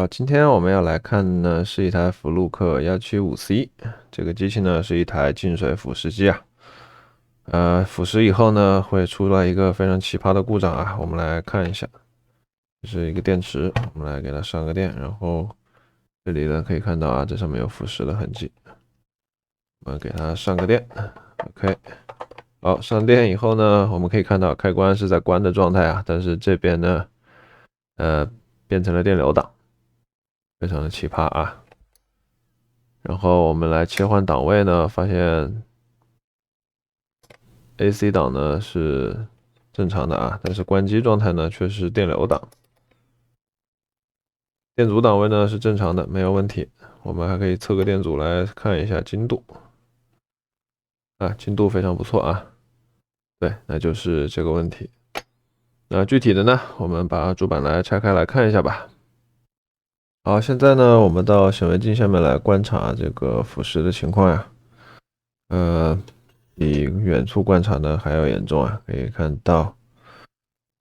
今天我们要来看呢，是一台福禄克175C，这个机器呢是一台净水腐蚀机啊。腐蚀以后呢，会出来一个非常奇葩的故障啊，我们来看一下。这是一个电池，我们来给它上个电，然后这里呢可以看到啊，这上面有腐蚀的痕迹。我们给它上个电 ，OK。好，上电以后呢，我们可以看到开关是在关的状态啊，但是这边呢，变成了电流档，非常的奇葩啊。然后我们来切换档位呢，发现 AC 档呢是正常的啊，但是关机状态呢却是电流档。电阻档位呢是正常的，没有问题。我们还可以测个电阻来看一下精度啊，精度非常不错啊。对，那就是这个问题。那具体的呢，我们把主板来拆开来看一下吧。好，现在呢，我们到显微镜下面来观察这个腐蚀的情况呀。比远处观察呢还要严重啊，可以看到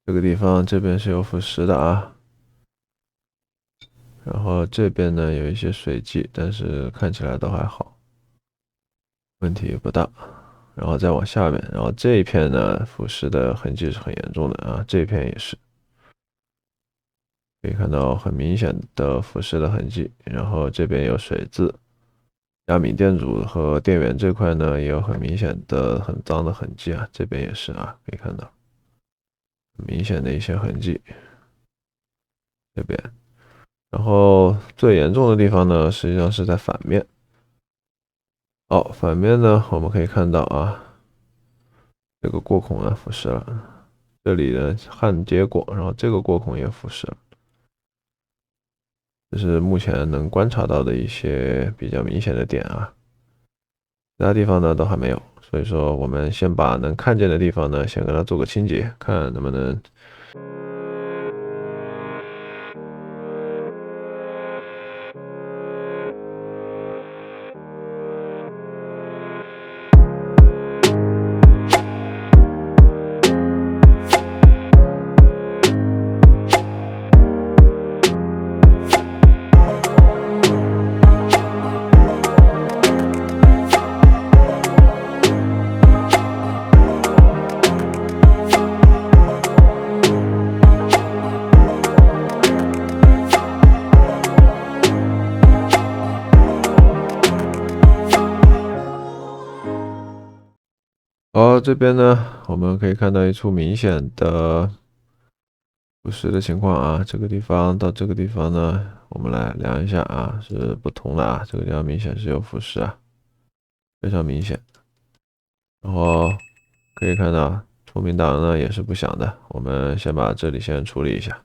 这个地方这边是有腐蚀的啊，然后这边呢有一些水迹，但是看起来都还好，问题不大。然后再往下面，然后这一片呢腐蚀的痕迹是很严重的啊，这一片也是，可以看到很明显的腐蚀的痕迹，然后这边有水渍。亚米电阻和电源这块呢，也有很明显的很脏的痕迹啊，这边也是啊，可以看到很明显的一些痕迹。这边，然后最严重的地方呢，实际上是在反面。好，反面呢，我们可以看到啊，这个过孔呢腐蚀了，这里呢焊接过，然后这个过孔也腐蚀了，这是目前能观察到的一些比较明显的点啊。其他地方呢都还没有，所以说我们先把能看见的地方呢，先给它做个清洁，看能不能。这边呢，我们可以看到一处明显的腐蚀的情况啊。这个地方到这个地方呢，我们来量一下啊，是不同的啊。这个地方明显是有腐蚀啊，非常明显。然后可以看到透明档呢也是不响的。我们先把这里先处理一下。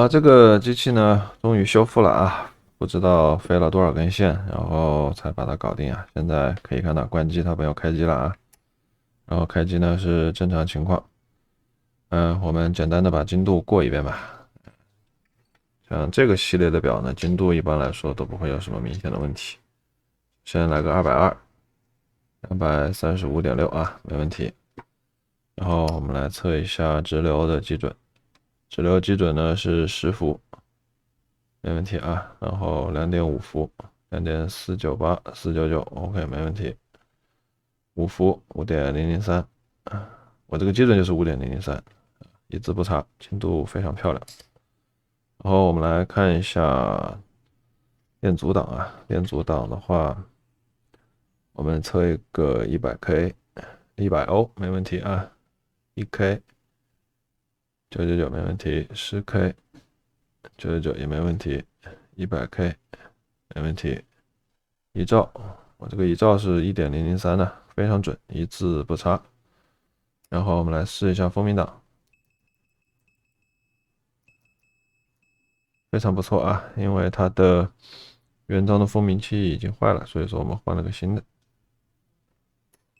这个机器呢，终于修复了啊，不知道飞了多少根线，然后才把它搞定啊。现在可以看到关机它没有开机了啊，然后开机呢是正常情况。我们简单的把精度过一遍吧。像这个系列的表呢，精度一般来说都不会有什么明显的问题。先来个220， 235.6啊，没问题。然后我们来测一下直流的基准，直流基准呢是10伏，没问题啊。然后2.5伏，2.498、499，OK， 没问题。5伏5.003，我这个基准就是5.003，一字不差，精度非常漂亮。然后我们来看一下电阻档啊，电阻档的话，我们测一个 100K、100欧没问题啊，1K、999没问题，10K、999也没问题，100K 没问题，一兆，我这个一兆是1.003的，非常准，一字不差。然后我们来试一下风鸣档，非常不错啊，因为它的原装的风鸣器已经坏了，所以说我们换了个新的。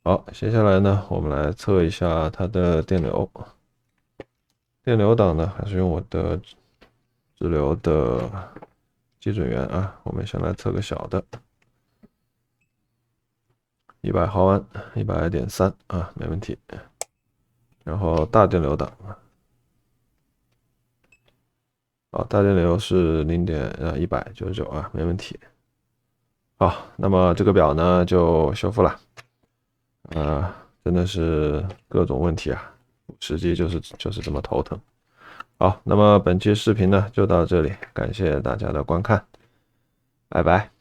好，接下来呢，我们来测一下它的电流。电流档呢，还是用我的直流的基准源啊。我们先来测个小的，100毫安，100.3啊，没问题。然后大电流档，好，大电流是199啊，没问题。好，那么这个表呢就修复了。真的是各种问题啊，实际就是这么头疼。好，那么本期视频呢就到这里，感谢大家的观看，拜拜。